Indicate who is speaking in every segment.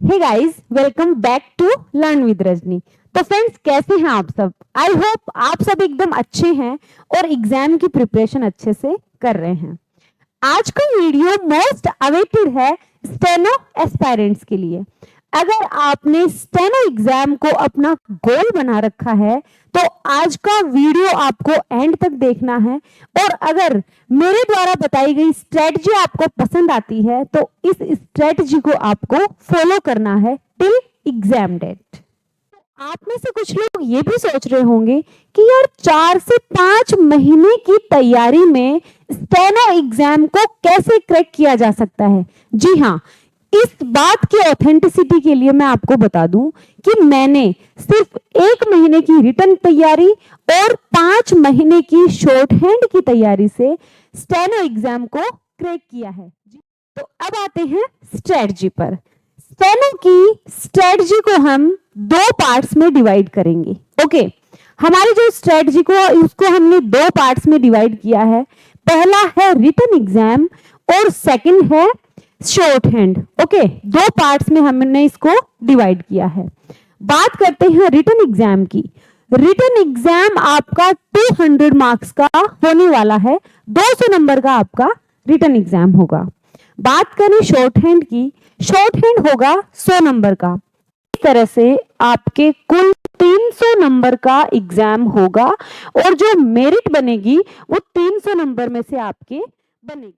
Speaker 1: Hey guys, welcome back to learn with Rajni. तो friends, कैसे हैं आप सब? आई होप आप सब एकदम अच्छे हैं और एग्जाम की प्रिपरेशन अच्छे से कर रहे हैं। आज का वीडियो मोस्ट अवेटेड है स्टेनो एस्पायरेंट्स के लिए। अगर आपने स्टेनो एग्जाम को अपना गोल बना रखा है तो आज का वीडियो आपको एंड तक देखना है। और अगर मेरे द्वारा बताई गई स्ट्रेटजी आपको पसंद आती है तो इस स्ट्रेटजी को आपको फॉलो करना है टिल एग्जाम डेट। आप में से कुछ लोग ये भी सोच रहे होंगे कि यार 4 से 5 महीने की तैयारी में स्टेनो एग्जाम को कैसे क्रैक किया जा सकता है। जी हाँ, इस बात की ऑथेंटिसिटी के लिए मैं आपको बता दूं कि मैंने सिर्फ 1 महीने की रिटन तैयारी और 5 महीने की शॉर्ट हैंड की तैयारी से स्टेनो एग्जाम को क्रैक किया है। तो अब आते हैं स्ट्रेटजी पर। स्टेनो की स्ट्रेटजी को हम 2 पार्ट्स में डिवाइड करेंगे। ओके, हमारी जो स्ट्रेटजी को उसको हमने 2 पार्ट्स में डिवाइड किया है। पहला है रिटन एग्जाम और सेकंड है शॉर्ट हैंड। ओके, 2 पार्ट्स में हमने इसको डिवाइड किया है। बात करते हैं रिटन एग्जाम की। रिटन एग्जाम आपका 200 मार्क्स का होने वाला है। 200 नंबर का आपका रिटन एग्जाम होगा। बात करें शॉर्ट हैंड की, शॉर्ट हैंड होगा 100 नंबर का। इस तरह से आपके कुल 300 नंबर का एग्जाम होगा और जो मेरिट बनेगी वो 300 नंबर में से आपके बनेगी।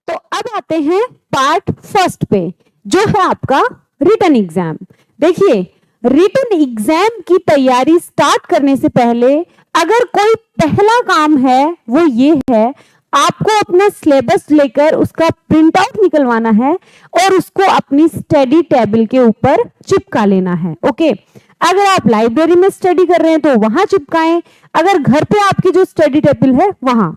Speaker 1: तो अब आते हैं पार्ट फर्स्ट पे, जो है आपका रिटन एग्जाम। देखिए, रिटन एग्जाम की तैयारी स्टार्ट करने से पहले अगर कोई पहला काम है वो ये है, आपको अपना सिलेबस लेकर उसका प्रिंट आउट निकलवाना है और उसको अपनी स्टडी टेबल के ऊपर चिपका लेना है। ओके, अगर आप लाइब्रेरी में स्टडी कर रहे हैं तो वहां चिपकाएं, अगर घर पे आपकी जो स्टडी टेबल है वहां।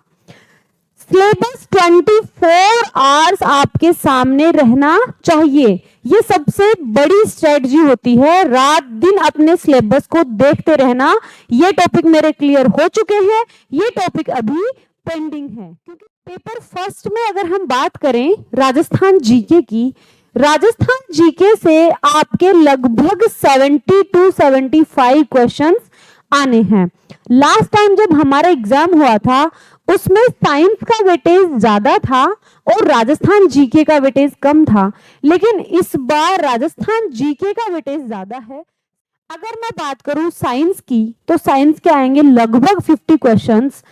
Speaker 1: सिलेबस 24 आवर्स आपके सामने रहना चाहिए। ये सबसे बड़ी स्ट्रेटजी होती है, रात दिन अपने सिलेबस को देखते रहना। ये टॉपिक मेरे क्लियर हो चुके हैं, ये टॉपिक अभी पेंडिंग है। क्योंकि पेपर फर्स्ट में अगर हम बात करें राजस्थान जीके की, राजस्थान जीके से आपके लगभग 70 to 75 क्वेश्चंस आने हैं। लास्ट टाइम जब हमारा एग्जाम हुआ था उसमें साइंस का वेटेज ज्यादा था और राजस्थान जीके का वेटेज कम था, लेकिन इस बार राजस्थान जीके का वेटेज ज्यादा है। अगर मैं बात करूं साइंस की तो साइंस के आएंगे लगभग 50 क्वेश्चंस।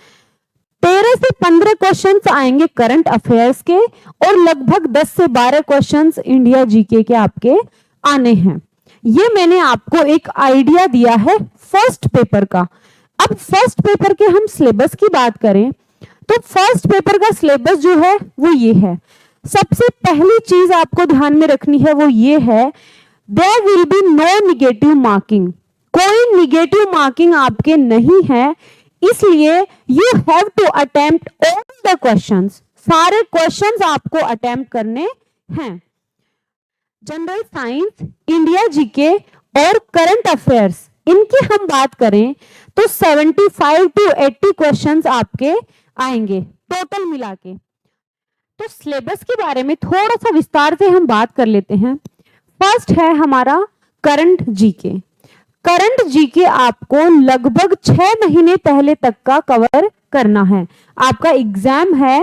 Speaker 1: 13 से 15 क्वेश्चंस आएंगे करंट अफेयर्स के और लगभग 10 से 12 क्वेश्चंस इंडिया जीके के आपके आने हैं। ये मैंने आपको एक आइडिया दिया है फर्स्ट पेपर का। अब फर्स्ट पेपर के हम सिलेबस की बात करें तो फर्स्ट पेपर का सिलेबस जो है वो ये है। सबसे पहली चीज आपको ध्यान में रखनी है वो ये है, there will be no negative marking. कोई निगेटिव मार्किंग आपके नहीं है, इसलिए you have to attempt all the questions. सारे क्वेश्चंस आपको अटेम्प्ट करने हैं। जनरल साइंस, इंडिया जीके और करंट अफेयर्स, इनकी हम बात करें तो 75 to 80 क्वेश्चंस आपके आएंगे टोटल मिला के। तो सिलेबस के बारे में थोड़ा सा विस्तार से हम बात कर लेते हैं। फर्स्ट है हमारा करंट जीके। करंट जीके आपको लगभग 6 महीने पहले तक का कवर करना है। आपका एग्जाम है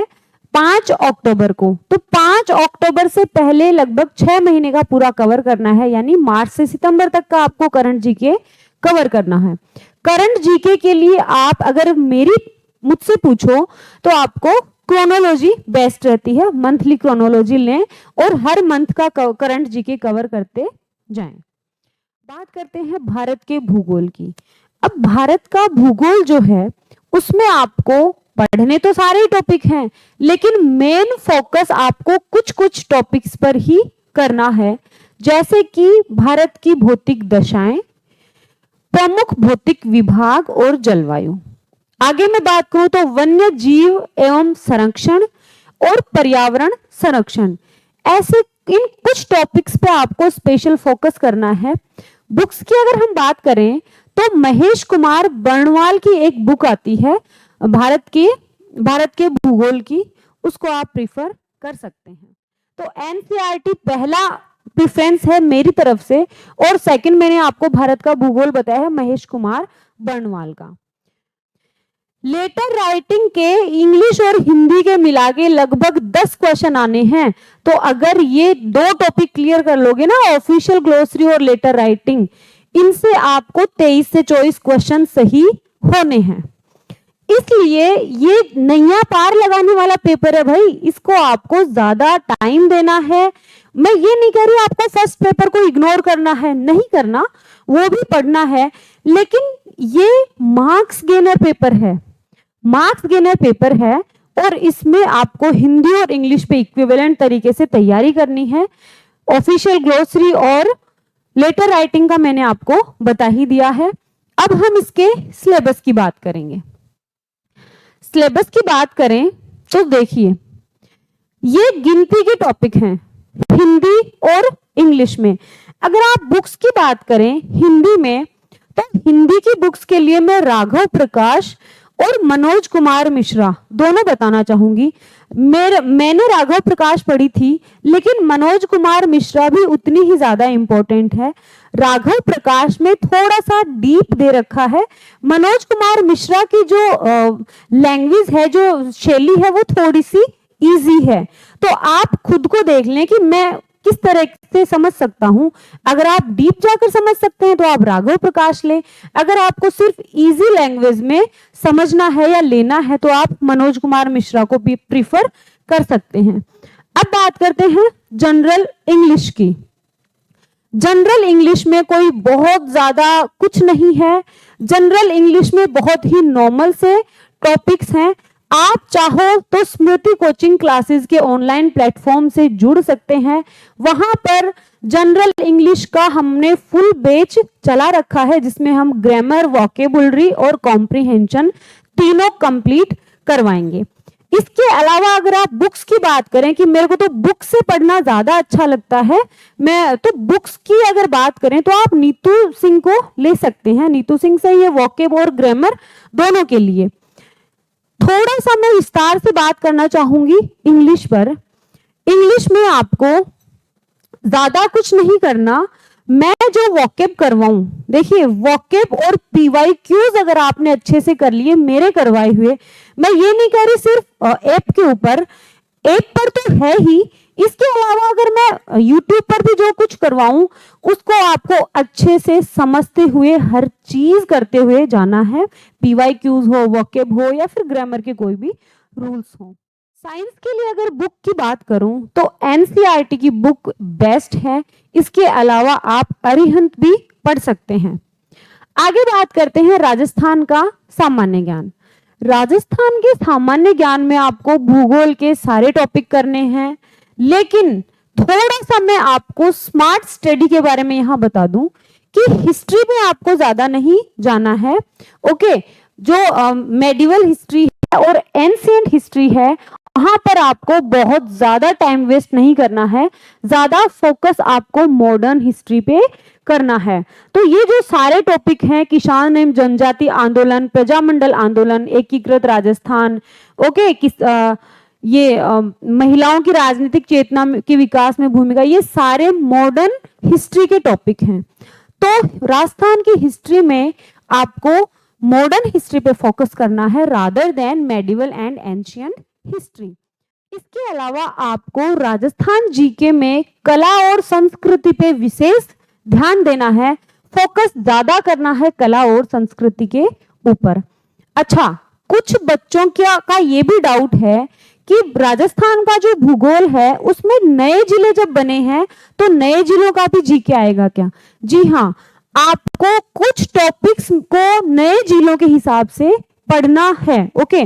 Speaker 1: 5 अक्टूबर को, तो 5 अक्टूबर से पहले लगभग 6 महीने का पूरा कवर करना है, यानी मार्च से सितंबर तक का आपको करंट जीके कवर करना है। करंट जीके के लिए आप अगर मुझसे पूछो तो आपको क्रोनोलॉजी बेस्ट रहती है। मंथली क्रोनोलॉजी लें और हर मंथ का करंट जीके कवर करते जाएं। बात करते हैं भारत के भूगोल की। अब भारत का भूगोल जो है उसमें आपको पढ़ने तो सारे टॉपिक हैं, लेकिन मेन फोकस आपको कुछ कुछ टॉपिक्स पर ही करना है, जैसे कि भारत की भौतिक दशाएं, प्रमुख भौतिक विभाग और जलवायु। आगे मैं बात करूं तो वन्य जीव एवं संरक्षण और पर्यावरण संरक्षण। ऐसे इन कुछ टॉपिक्स पे आपको स्पेशल फोकस करना है। बुक्स की अगर हम बात करें तो महेश कुमार बर्णवाल की एक बुक आती है भारत के भूगोल की, उसको आप प्रिफर कर सकते हैं। तो एनसीईआरटी पहला प्रेफरेंस है मेरी तरफ से। और सेकंड मैंने आपको भारत का भूगोल बताया है महेश कुमार बर्णवाल का। लेटर राइटिंग के इंग्लिश और हिंदी के मिला के लगभग 10 क्वेश्चन आने हैं। तो अगर ये दो टॉपिक क्लियर कर लोगे ना, ऑफिशियल ग्लोसरी और लेटर राइटिंग, इनसे आपको 23 से 24 क्वेश्चन सही होने हैं। इसलिए ये नैया पार लगाने वाला पेपर है भाई, इसको आपको ज्यादा टाइम देना है। मैं ये नहीं कह रही आपको फर्स्ट पेपर को इग्नोर करना है, नहीं करना, वो भी पढ़ना है, लेकिन ये मार्क्स गेनर पेपर है, मार्क्स गेनर पेपर है। और इसमें आपको हिंदी और इंग्लिश पे इक्विवेलेंट तरीके से तैयारी करनी है। ऑफिशियल ग्लोसरी और लेटर राइटिंग का मैंने आपको बता ही दिया है। अब हम इसके सिलेबस की बात करेंगे। सिलेबस की बात करें तो देखिए, ये गिनती के टॉपिक हैं हिंदी और इंग्लिश में। अगर आप बुक्स की बात करें हिंदी में, तो हिंदी की बुक्स के लिए मैं राघव प्रकाश और मनोज कुमार मिश्रा दोनों बताना चाहूंगी। मैंने राघव प्रकाश पढ़ी थी, लेकिन मनोज कुमार मिश्रा भी उतनी ही ज्यादा इंपॉर्टेंट है। राघव प्रकाश में थोड़ा सा डीप दे रखा है, मनोज कुमार मिश्रा की जो लैंग्वेज है, जो शैली है, वो थोड़ी सी इजी है। तो आप खुद को देख लें कि मैं किस तरह से समझ सकता हूं। अगर आप डीप जाकर समझ सकते हैं तो आप राघव प्रकाश लें, अगर आपको सिर्फ इजी लैंग्वेज में समझना है या लेना है तो आप मनोज कुमार मिश्रा को भी प्रीफर कर सकते हैं। अब बात करते हैं जनरल इंग्लिश की। जनरल इंग्लिश में कोई बहुत ज्यादा कुछ नहीं है। जनरल इंग्लिश में बहुत ही नॉर्मल से टॉपिक्स हैं। आप चाहो तो स्मृति कोचिंग क्लासेस के ऑनलाइन प्लेटफॉर्म से जुड़ सकते हैं। वहां पर जनरल इंग्लिश का हमने फुल बैच चला रखा है, जिसमें हम ग्रामर, वोकेबुलरी और कॉम्प्रिहेंशन तीनों कंप्लीट करवाएंगे। इसके अलावा अगर आप बुक्स की बात करें कि मेरे को तो बुक से पढ़ना ज्यादा अच्छा लगता है, मैं तो बुक्स की अगर बात करें तो आप नीतू सिंह को ले सकते हैं। नीतू सिंह से ये वोकेब और ग्रामर दोनों के लिए। थोड़ा सा मैं विस्तार से बात करना चाहूंगी इंग्लिश पर। इंग्लिश में आपको ज्यादा कुछ नहीं करना, मैं जो वोकेब करवाऊं, देखिए वोकेब और पीवाईक्यूज अगर आपने अच्छे से कर लिए मेरे करवाए हुए, मैं ये नहीं कह रही सिर्फ ऐप के ऊपर, ऐप पर तो है ही, इसके अलावा अगर मैं यूट्यूब पर भी जो कुछ करवाऊं उसको आपको अच्छे से समझते हुए, हर चीज करते हुए जाना है। पीवाईक्यूज हो, वोकेब हो या फिर ग्रामर के कोई भी रूल्स हो। साइंस के लिए अगर बुक की बात करूं तो एनसीईआरटी की बुक बेस्ट है। इसके अलावा आप अरिहंत भी पढ़ सकते हैं। आगे बात करते हैं राजस्थान का सामान्य ज्ञान। राजस्थान के सामान्य ज्ञान में आपको भूगोल के सारे टॉपिक करने हैं, लेकिन थोड़ा सा मैं आपको स्मार्ट स्टडी के बारे में यहां बता दूं कि हिस्ट्री में आपको ज्यादा नहीं जाना है। ओके, जो मेडिवल हिस्ट्री है और एंशिएंट हिस्ट्री है, वहां पर आपको बहुत ज्यादा टाइम वेस्ट नहीं करना है, ज्यादा फोकस आपको मॉडर्न हिस्ट्री पे करना है। तो ये जो सारे टॉपिक हैं, किसान एवं जनजाति आंदोलन, प्रजामंडल आंदोलन, एकीकृत राजस्थान, ओके, महिलाओं की राजनीतिक चेतना के विकास में भूमिका, ये सारे मॉडर्न हिस्ट्री के टॉपिक हैं। तो राजस्थान की हिस्ट्री में आपको मॉडर्न हिस्ट्री पे फोकस करना है rather than medieval and ancient history. इसके अलावा आपको राजस्थान जीके में कला और संस्कृति पे विशेष ध्यान देना है, फोकस ज्यादा करना है कला और संस्कृति के ऊपर। अच्छा, कुछ बच्चों का ये भी डाउट है कि राजस्थान का जो भूगोल है उसमें नए जिले जब बने हैं तो नए जिलों का भी जीके आएगा क्या? जी हाँ, आपको कुछ टॉपिक्स को नए जिलों के हिसाब से पढ़ना है। ओके,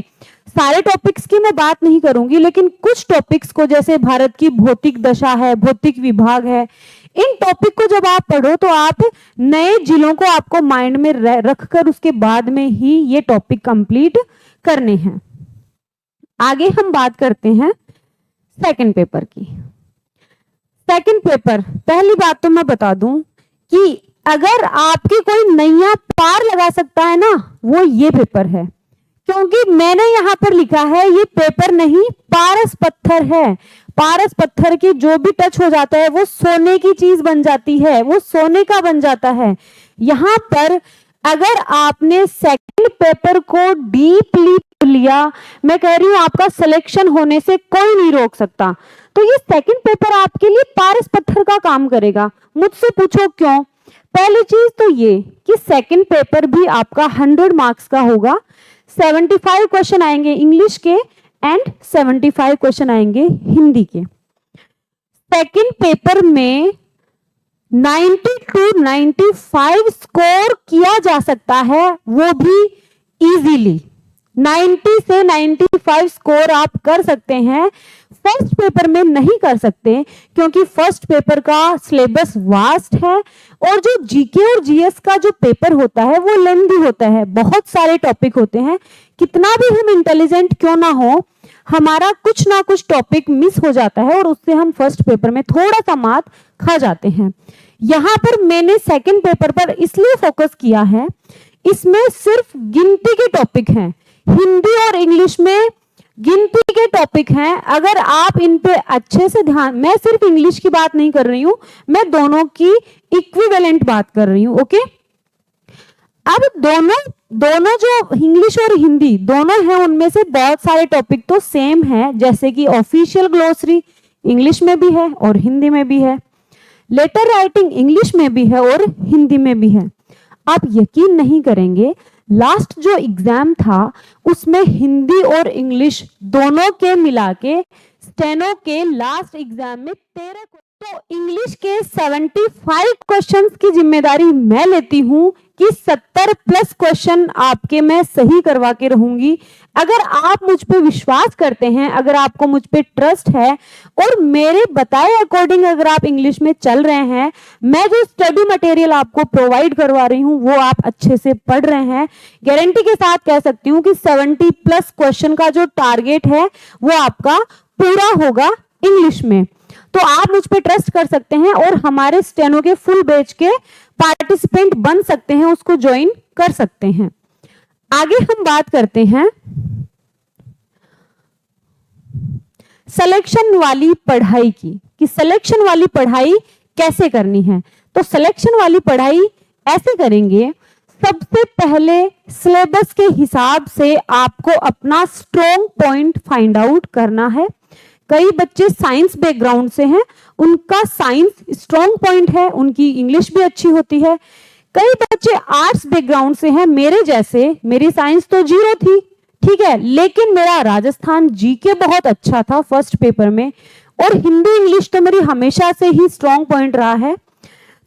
Speaker 1: सारे टॉपिक्स की मैं बात नहीं करूंगी, लेकिन कुछ टॉपिक्स को, जैसे भारत की भौतिक दशा है, भौतिक विभाग है, इन टॉपिक को जब आप पढ़ो तो आप नए जिलों को आपको माइंड में रखकर उसके बाद में ही ये टॉपिक कंप्लीट करने हैं। आगे हम बात करते हैं सेकंड पेपर की। सेकंड पेपर, पहली बात तो मैं बता दूं कि अगर आपकी कोई नैया पार लगा सकता है ना, वो ये पेपर है, क्योंकि मैंने यहां पर लिखा है ये पेपर नहीं पारस पत्थर है। पारस पत्थर की जो भी टच हो जाता है वो सोने की चीज बन जाती है, वो सोने का बन जाता है। यहाँ पर अगर आपने सेकंड पेपर को डीपली लिया, मैं कह रही हूं आपका सिलेक्शन होने से कोई नहीं रोक सकता। तो ये सेकंड पेपर आपके लिए पारस पत्थर का काम करेगा। मुझसे पूछो क्यों? पहली चीज तो ये कि सेकंड पेपर भी आपका 100 मार्क्स का होगा। 75 क्वेश्चन आएंगे इंग्लिश के एंड 75 क्वेश्चन आएंगे हिंदी के। सेकंड पेपर में 90 to 95 स्कोर किया जा सकता है, वो भी इजीली। 90 से 95 स्कोर आप कर सकते हैं। फर्स्ट पेपर में नहीं कर सकते क्योंकि फर्स्ट पेपर का सिलेबस वास्ट है और जो जीके और जीएस का जो पेपर होता है वो लेंथी होता है, बहुत सारे टॉपिक होते हैं। कितना भी हम इंटेलिजेंट क्यों ना हो, हमारा कुछ ना कुछ टॉपिक मिस हो जाता है और उससे हम फर्स्ट पेपर में थोड़ा सा मात खा जाते हैं। यहां पर मैंने सेकंड पेपर पर इसलिए फोकस किया है, इसमें सिर्फ गिनती के टॉपिक हैं, हिंदी और इंग्लिश में गिनती के टॉपिक हैं। अगर आप इन पे अच्छे से ध्यान, मैं सिर्फ इंग्लिश की बात नहीं कर रही हूं, मैं दोनों की इक्विवेलेंट बात कर रही हूं। ओके, अब दोनों जो इंग्लिश और हिंदी दोनों हैं उनमें से बहुत सारे टॉपिक तो सेम है, जैसे कि ऑफिशियल ग्लोसरी इंग्लिश में भी है और हिंदी में भी है, लेटर राइटिंग इंग्लिश में भी है और हिंदी में भी है। आप यकीन नहीं करेंगे, लास्ट जो एग्जाम था उसमें हिंदी और इंग्लिश दोनों के मिला के स्टेनो के लास्ट एग्जाम में 13, तो इंग्लिश के 75 क्वेश्चंस की जिम्मेदारी मैं लेती हूं कि 70 प्लस क्वेश्चन आपके मैं सही करवा के रहूंगी। अगर आप मुझ पे विश्वास करते हैं, अगर आपको मुझ पे ट्रस्ट है और मेरे बताए अकॉर्डिंग अगर आप इंग्लिश में चल रहे हैं, मैं जो स्टडी मटेरियल आपको प्रोवाइड करवा रही हूं वो आप अच्छे से पढ़ रहे हैं, गारंटी के साथ कह सकती हूँ कि 70 प्लस क्वेश्चन का जो टारगेट है वो आपका पूरा होगा इंग्लिश में। तो आप मुझ पे ट्रस्ट कर सकते हैं और हमारे स्टेनो के फुल बैच के पार्टिसिपेंट बन सकते हैं, उसको ज्वाइन कर सकते हैं। आगे हम बात करते हैं सिलेक्शन वाली पढ़ाई की, कि सिलेक्शन वाली पढ़ाई कैसे करनी है। तो सिलेक्शन वाली पढ़ाई ऐसे करेंगे, सबसे पहले सिलेबस के हिसाब से आपको अपना स्ट्रॉन्ग पॉइंट फाइंड आउट करना है। कई बच्चे साइंस बैकग्राउंड से हैं, उनका साइंस स्ट्रॉन्ग पॉइंट है, उनकी इंग्लिश भी अच्छी होती है। कई बच्चे आर्ट्स बैकग्राउंड से हैं, मेरे जैसे, मेरी साइंस तो 0 थी, ठीक है, लेकिन मेरा राजस्थान जीके बहुत अच्छा था फर्स्ट पेपर में, और हिंदी इंग्लिश तो मेरी हमेशा से ही स्ट्रॉन्ग पॉइंट रहा है।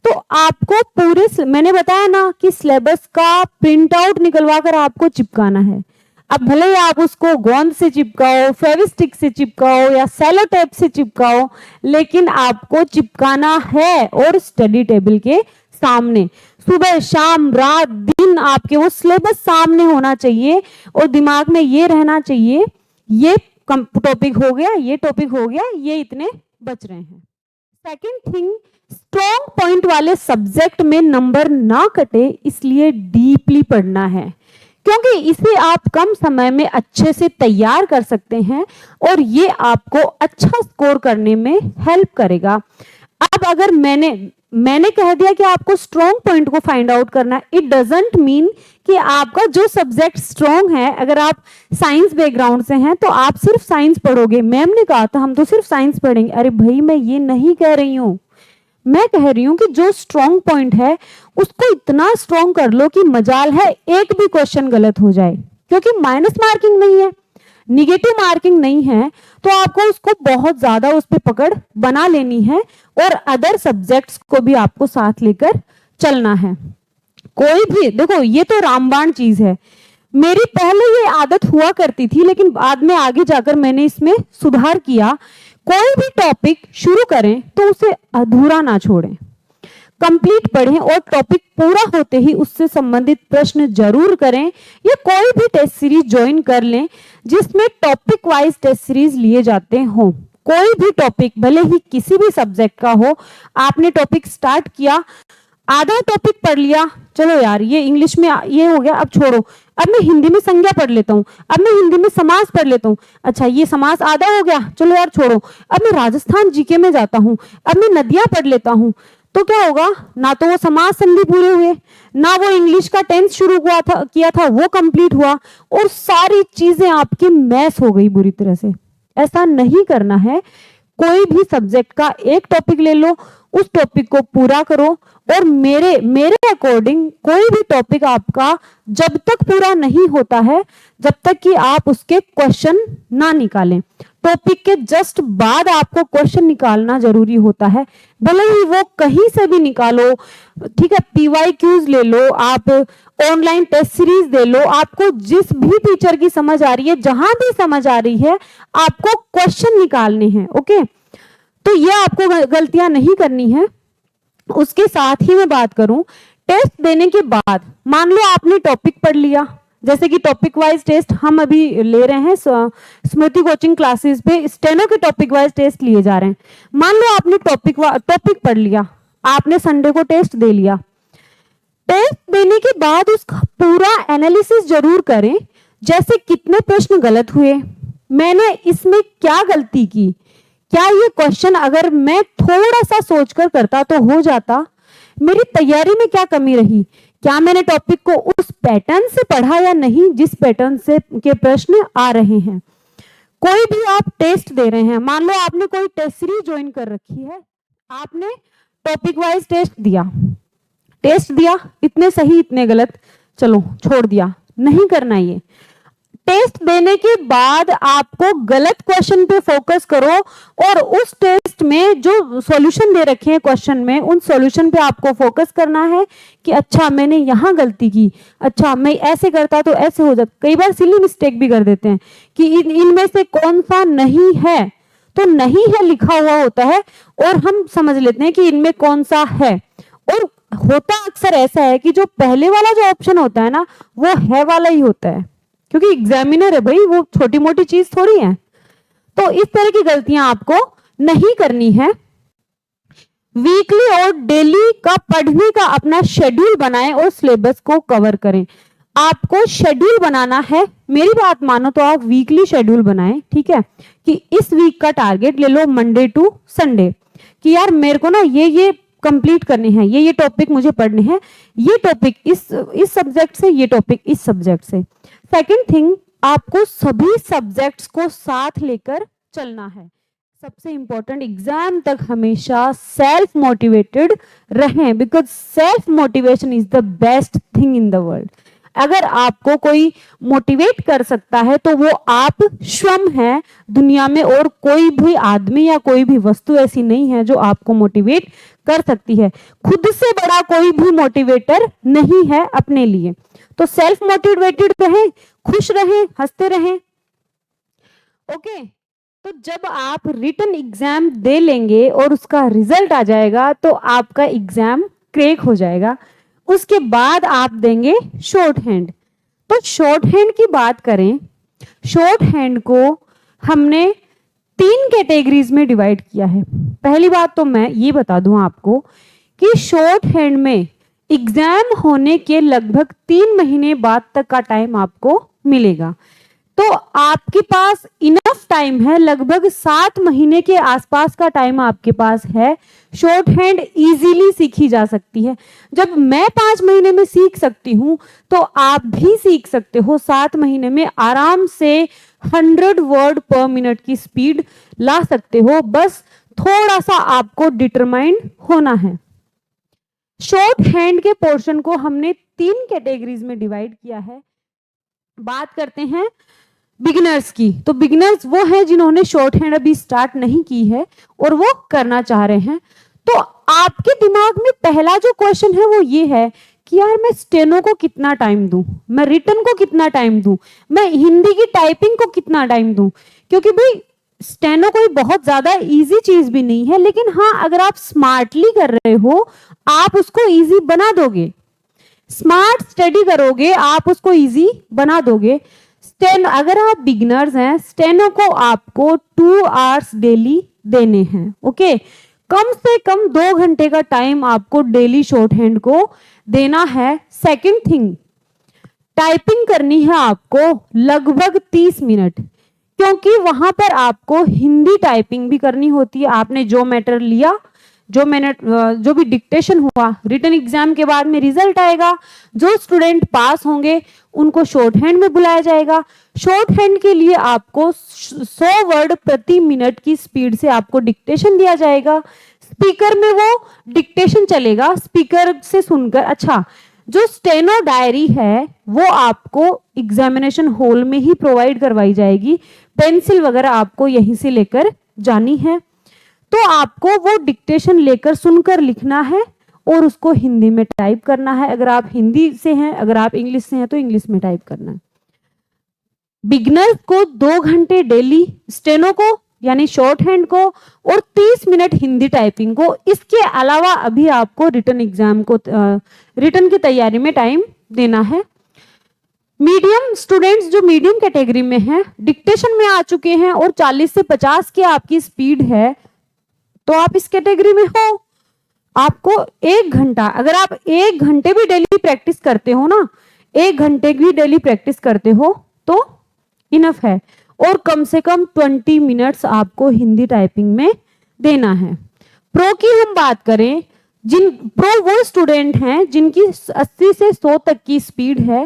Speaker 1: तो आपको पूरे, मैंने बताया ना कि सिलेबस का प्रिंट आउट निकलवा कर आपको चिपकाना है। अब भले ही आप उसको गोंद से चिपकाओ, फेविस्टिक से चिपकाओ या सेलो टेप से चिपकाओ, लेकिन आपको चिपकाना है और स्टडी टेबल के सामने सुबह शाम रात दिन आपके वो सिलेबस सामने होना चाहिए और दिमाग में ये रहना चाहिए, ये टॉपिक हो गया, ये टॉपिक हो गया, ये इतने बच रहे हैं। सेकंड थिंग, स्ट्रॉन्ग पॉइंट वाले सब्जेक्ट में नंबर ना कटे, इसलिए डीपली पढ़ना है, क्योंकि इसे आप कम समय में अच्छे से तैयार कर सकते हैं और ये आपको अच्छा स्कोर करने में हेल्प करेगा। अब अगर मैंने कह दिया कि आपको स्ट्रॉन्ग पॉइंट को फाइंड आउट करना है, इट डजंट मीन कि आपका जो सब्जेक्ट स्ट्रॉन्ग है, अगर आप साइंस बैकग्राउंड से हैं तो आप सिर्फ साइंस पढ़ोगे। मैम ने कहा था हम तो सिर्फ साइंस पढ़ेंगे, अरे भाई मैं ये नहीं कह रही हूँ, मैं कह रही हूं कि जो स्ट्रॉन्ग पॉइंट है उसको इतना स्ट्रॉन्ग कर लो कि मजाल है एक भी क्वेश्चन गलत हो जाए, क्योंकि माइनस मार्किंग नहीं है, निगेटिव मार्किंग नहीं है, तो आपको उसको बहुत ज्यादा उस पर पकड़ बना लेनी है और अदर सब्जेक्ट्स को भी आपको साथ लेकर चलना है। कोई भी देखो, ये तो रामबाण चीज है, मेरी पहले ये आदत हुआ करती थी, लेकिन बाद में आगे जाकर मैंने इसमें सुधार किया। कोई भी टॉपिक शुरू करें तो उसे अधूरा ना छोड़ें, कंप्लीट पढ़ें और टॉपिक पूरा होते ही उससे संबंधित प्रश्न जरूर करें, या कोई भी टेस्ट सीरीज ज्वाइन कर लें जिसमें टॉपिक वाइज टेस्ट सीरीज लिए जाते हों। कोई भी टॉपिक भले ही किसी भी सब्जेक्ट का हो, आपने टॉपिक स्टार्ट किया, आधा टॉपिक पढ़ लिया, चलो यार ये इंग्लिश में ये हो गया, अब छोड़ो, अब मैं हिंदी में संज्ञा पढ़ लेता हूँ, अब मैं हिंदी में समास पढ़ लेता हूँ, अच्छा ये समास आधा हो गया, चलो यार छोड़ो, अब मैं राजस्थान जीके में जाता हूँ, अब मैं नदियां पढ़ लेता हूँ। तो क्या होगा, ना तो वो समास संधि पूरे हुए, ना वो इंग्लिश का टेंस शुरू हुआ था किया था वो कंप्लीट हुआ, और सारी चीजें आपकी मैस हो गई बुरी तरह से। ऐसा नहीं करना है। कोई भी सब्जेक्ट का एक टॉपिक ले लो, उस टॉपिक को पूरा करो, और मेरे मेरे अकॉर्डिंग कोई भी टॉपिक आपका जब तक पूरा नहीं होता है, जब तक कि आप उसके क्वेश्चन ना निकालें, टॉपिक के जस्ट बाद आपको क्वेश्चन निकालना जरूरी होता है, भले ही वो कहीं से भी निकालो, ठीक है, PYQs ले लो, आप ऑनलाइन टेस्ट सीरीज दे लो, आपको जिस भी टीचर की समझ आ रही है, जहां भी समझ आ रही है, आपको क्वेश्चन निकालने हैं। ओके, तो ये आपको गलतियां नहीं करनी है। उसके साथ ही मैं बात करूं, टेस्ट देने के बाद मान लो आपने टॉपिक पढ़ लिया, जैसे कि टॉपिक वाइज टेस्ट हम अभी ले रहे हैं स्मृति कोचिंग क्लासेस पे, स्टेनो के टॉपिक वाइज टेस्ट लिए जा रहे हैं। मान लो आपने टॉपिक पढ़ लिया, आपने संडे को टेस्ट दे लिया, टेस्ट देने के बाद उसका पूरा एनालिसिस जरूर करें, जैसे कितने प्रश्न गलत हुए, मैंने इसमें क्या गलती की, क्या ये क्वेश्चन अगर मैं थोड़ा सा सोचकर करता तो हो जाता, मेरी तैयारी में क्या कमी रही, क्या मैंने टॉपिक को उस पैटर्न से पढ़ा या नहीं जिस पैटर्न से के प्रश्न आ रहे हैं। कोई भी आप टेस्ट दे रहे हैं, मान लो आपने कोई टेस्ट सीरीज ज्वाइन कर रखी है, आपने टॉपिक वाइज टेस्ट दिया, इतने सही इतने गलत, चलो छोड़ दिया, नहीं करना ये। टेस्ट देने के बाद आपको गलत क्वेश्चन पे फोकस करो, और उस टेस्ट में जो सॉल्यूशन दे रखे हैं क्वेश्चन में, उन सॉल्यूशन पे आपको फोकस करना है कि अच्छा मैंने यहाँ गलती की, अच्छा मैं ऐसे करता तो ऐसे हो जाता। कई बार सिली मिस्टेक भी कर देते हैं कि इनमें से कौन सा नहीं है, तो नहीं है लिखा हुआ होता है और हम समझ लेते हैं कि इनमें कौन सा है, और होता अक्सर ऐसा है कि जो पहले वाला जो ऑप्शन होता है ना, वो है वाला ही होता है, क्योंकि एग्जामिनर है भाई, वो छोटी मोटी चीज थोड़ी है। तो इस तरह की गलतियां आपको नहीं करनी है। वीकली और डेली का पढ़ने का अपना शेड्यूल बनाएं और सिलेबस को कवर करें। आपको शेड्यूल बनाना है, मेरी बात मानो तो आप वीकली शेड्यूल बनाएं, ठीक है, कि इस वीक का टारगेट ले लो मंडे टू संडे, कि यार मेरे को ना ये कंप्लीट करने हैं, ये टॉपिक मुझे पढ़ने हैं, ये टॉपिक इस सब्जेक्ट से, ये टॉपिक इस सब्जेक्ट से। सेकेंड थिंग, आपको सभी सब्जेक्ट्स को साथ लेकर चलना है। सबसे इंपॉर्टेंट, एग्जाम तक हमेशा सेल्फ मोटिवेटेड रहें, because self motivation is the best thing in the world. अगर आपको कोई मोटिवेट कर सकता है तो वो आप स्वयं है दुनिया में, और कोई भी आदमी या कोई भी वस्तु ऐसी नहीं है जो आपको मोटिवेट कर सकती है। खुद से बड़ा कोई भी मोटिवेटर नहीं है अपने लिए। तो सेल्फ मोटिवेटेड रहें, खुश रहें, हंसते रहें। ओके, तो जब आप रिटन एग्जाम दे लेंगे और उसका रिजल्ट आ जाएगा तो आपका एग्जाम क्रैक हो जाएगा। उसके बाद आप देंगे शॉर्ट हैंड। तो शॉर्ट हैंड की बात करें, शॉर्ट हैंड को हमने 3 कैटेगरीज में डिवाइड किया है। पहली बात तो मैं ये बता दूं आपको कि शॉर्ट हैंड में एग्जाम होने के लगभग 3 महीने बाद तक का टाइम आपको मिलेगा। तो आपके पास इनफ टाइम है, लगभग 7 महीने के आसपास का टाइम आपके पास है। शॉर्ट हैंड इजीली सीखी जा सकती है। जब मैं 5 महीने में सीख सकती हूं तो आप भी सीख सकते हो 7 महीने में आराम से 100 वर्ड पर मिनट की स्पीड ला सकते हो। बस थोड़ा सा आपको डिटरमाइंड होना है। शॉर्ट हैंड के पोर्शन को हमने 3 कैटेगरीज में डिवाइड किया है। बात करते हैं बिगिनर्स की। तो बिगिनर्स वो है जिन्होंने शॉर्ट हैंड अभी स्टार्ट नहीं की है और वो करना चाह रहे हैं। तो आपके दिमाग में पहला जो क्वेश्चन है वो ये है कि यार मैं स्टेनो को कितना टाइम दूं, मैं रिटन को कितना टाइम दूं, मैं हिंदी की टाइपिंग को कितना टाइम दूं। क्योंकि भाई स्टेनो कोई बहुत ज्यादा इजी चीज भी नहीं है, लेकिन हाँ अगर आप स्मार्टली कर रहे हो आप उसको इजी बना दोगे। स्मार्ट स्टडी करोगे आप उसको इजी बना दोगे। स्टेनो, अगर आप बिगिनर्स हैं, स्टेनो को आपको 2 आवर्स डेली देने हैं। ओके, कम से कम 2 घंटे का टाइम आपको डेली शॉर्ट हैंड को देना है। सेकंड थिंग, टाइपिंग करनी है आपको लगभग 30 मिनट, क्योंकि वहां पर आपको हिंदी टाइपिंग भी करनी होती है। आपने जो मैटर लिया, जो भी डिक्टेशन हुआ, रिटन एग्जाम के बाद में रिजल्ट आएगा, जो स्टूडेंट पास होंगे उनको शॉर्ट हैंड में बुलाया जाएगा। शॉर्ट हैंड के लिए आपको 100 वर्ड प्रति मिनट की स्पीड से आपको डिक्टेशन दिया जाएगा। स्पीकर में वो डिक्टेशन चलेगा, स्पीकर से सुनकर। अच्छा, जो स्टेनो डायरी है वो आपको एग्जामिनेशन हॉल में ही प्रोवाइड करवाई जाएगी। पेंसिल वगैरह आपको यहीं से लेकर जानी है। तो आपको वो डिक्टेशन लेकर सुनकर लिखना है और उसको हिंदी में टाइप करना है। अगर आप हिंदी से हैं, अगर आप इंग्लिश से हैं तो इंग्लिश में टाइप करना है। बिगनर्स को 2 घंटे डेली स्टेनो को यानी शॉर्ट हैंड को और 30 मिनट हिंदी टाइपिंग को। इसके अलावा अभी आपको रिटन एग्जाम को रिटन की तैयारी में टाइम देना है। मीडियम स्टूडेंट्स जो मीडियम कैटेगरी में हैं, डिक्टेशन में आ चुके हैं और 40 से 50 की आपकी स्पीड है, तो आप इस कैटेगरी में हो। आपको 1 घंटा, अगर आप 1 घंटे भी डेली प्रैक्टिस करते हो ना, 1 घंटे भी डेली प्रैक्टिस करते हो तो इनफ है। और कम से कम 20 मिनट्स आपको हिंदी टाइपिंग में देना है। प्रो की हम बात करें, प्रो वो स्टूडेंट हैं जिनकी 80 से 100 तक की स्पीड है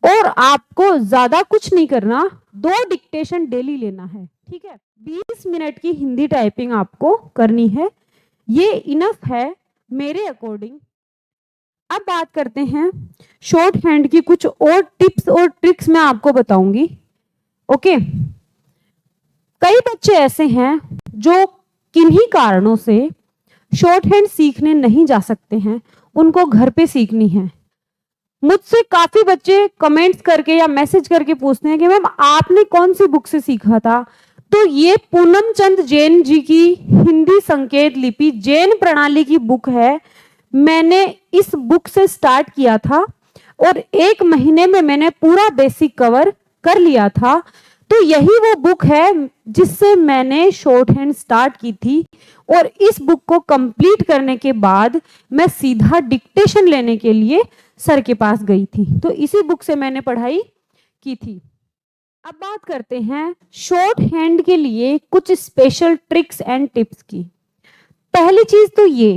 Speaker 1: और आपको ज्यादा कुछ नहीं करना, 2 डिक्टेशन डेली लेना है, ठीक है। 20 मिनट की हिंदी टाइपिंग आपको करनी है, ये इनफ है मेरे अकॉर्डिंग। अब बात करते हैं शॉर्ट हैंड की कुछ और टिप्स और ट्रिक्स मैं आपको बताऊंगी। ओके, कई बच्चे ऐसे हैं जो किन्हीं कारणों से शॉर्ट हैंड सीखने नहीं जा सकते हैं, उनको घर पे सीखनी है। मुझसे काफी बच्चे कमेंट्स करके या मैसेज करके पूछते हैं कि मैम आपने कौन सी बुक से सीखा था। तो ये पूनम चंद जैन जी की हिंदी संकेत लिपि जैन प्रणाली की बुक है। मैंने इस बुक से स्टार्ट किया था और 1 महीने में मैंने पूरा बेसिक कवर कर लिया था। तो यही वो बुक है जिससे मैंने शॉर्ट हैंड स्टार्ट की थी और इस बुक को कंप्लीट करने के बाद मैं सीधा डिक्टेशन लेने के लिए सर के पास गई थी। तो इसी बुक से मैंने पढ़ाई की थी। अब बात करते हैं शॉर्ट हैंड के लिए कुछ स्पेशल ट्रिक्स एंड टिप्स की। पहली चीज तो ये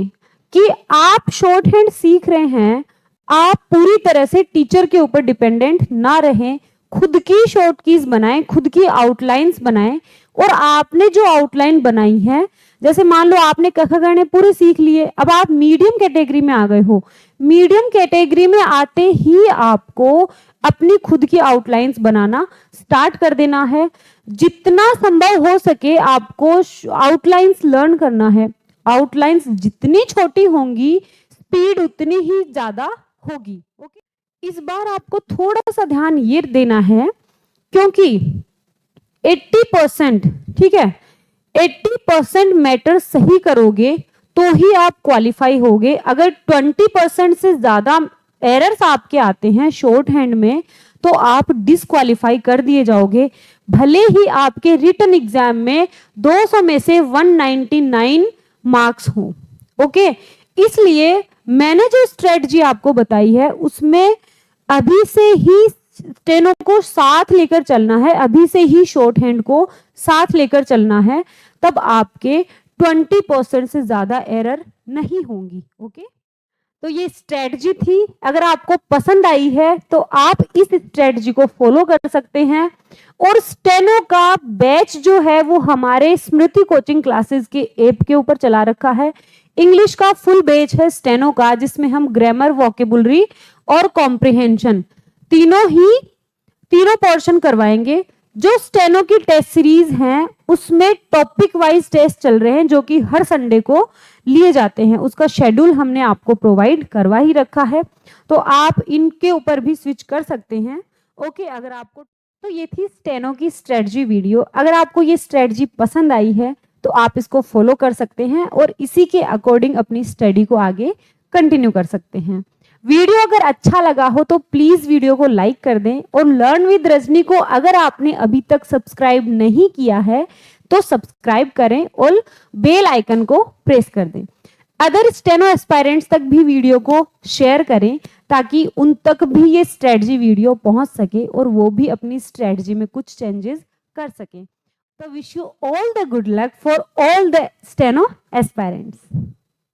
Speaker 1: कि आप शॉर्ट हैंड सीख रहे हैं, आप पूरी तरह से टीचर के ऊपर डिपेंडेंट ना रहें। खुद की शॉर्ट कीज बनाएं, खुद की आउटलाइंस बनाएं। और आपने जो आउटलाइन बनाई है, जैसे मान लो आपने क ख ग पूरे सीख लिए, अब आप मीडियम कैटेगरी में आ गए हो। मीडियम कैटेगरी में आते ही आपको अपनी खुद की आउटलाइंस बनाना स्टार्ट कर देना है। जितना संभव हो सके आपको आउटलाइंस लर्न करना है। आउटलाइंस जितनी छोटी होंगी स्पीड उतनी ही ज्यादा होगी। ओके, इस बार आपको थोड़ा सा ध्यान ये देना है क्योंकि 80%, ठीक है, 80% मैटर सही करोगे तो ही आप क्वालिफाई होगे। अगर 20% से ज्यादा एरर्स आपके आते हैं शॉर्ट हैंड में तो आप डिस्क्वालीफाई कर दिए जाओगे, भले ही आपके रिटन एग्जाम में 200 में से 199 मार्क्स हो। ओके, इसलिए मैंने जो स्ट्रेटजी आपको बताई है उसमें अभी से ही स्टेनो को साथ लेकर चलना है, अभी से ही शॉर्ट हैंड को साथ लेकर चलना है, तब आपके 20% से ज्यादा एरर नहीं होंगी। ओके, तो ये स्ट्रेटजी थी। अगर आपको पसंद आई है तो आप इस स्ट्रेटजी को फॉलो कर सकते हैं। और स्टेनो का बैच जो है वो हमारे स्मृति कोचिंग क्लासेस के ऐप के ऊपर चला रखा है। इंग्लिश का फुल बैच है स्टेनो का, जिसमें हम ग्रामर, वोकेबुलरी और कॉम्प्रिहेंशन तीनों पोर्शन करवाएंगे। जो स्टेनो की टेस्ट सीरीज हैं उसमें टॉपिक वाइज टेस्ट चल रहे हैं जो कि हर संडे को लिए जाते हैं। उसका शेड्यूल हमने आपको प्रोवाइड करवा ही रखा है, तो आप इनके ऊपर भी स्विच कर सकते हैं। ओके, अगर आपको, तो ये थी स्टेनो की स्ट्रेटजी वीडियो। अगर आपको ये स्ट्रेटजी पसंद आई है तो आप इसको फॉलो कर सकते हैं और इसी के अकॉर्डिंग अपनी स्टडी को आगे कंटिन्यू कर सकते हैं। वीडियो अगर अच्छा लगा हो तो प्लीज वीडियो को लाइक कर दें और लर्न विद रजनी को अगर आपने अभी तक सब्सक्राइब नहीं किया है तो सब्सक्राइब करें और बेल आइकन को प्रेस कर दें। अदर स्टेनो एस्पायरेंट्स तक भी वीडियो को शेयर करें ताकि उन तक भी ये स्ट्रेटजी वीडियो पहुंच सके और वो भी अपनी स्ट्रेटजी में कुछ चेंजेस कर सके। तो wish you all the good luck for all the steno aspirants.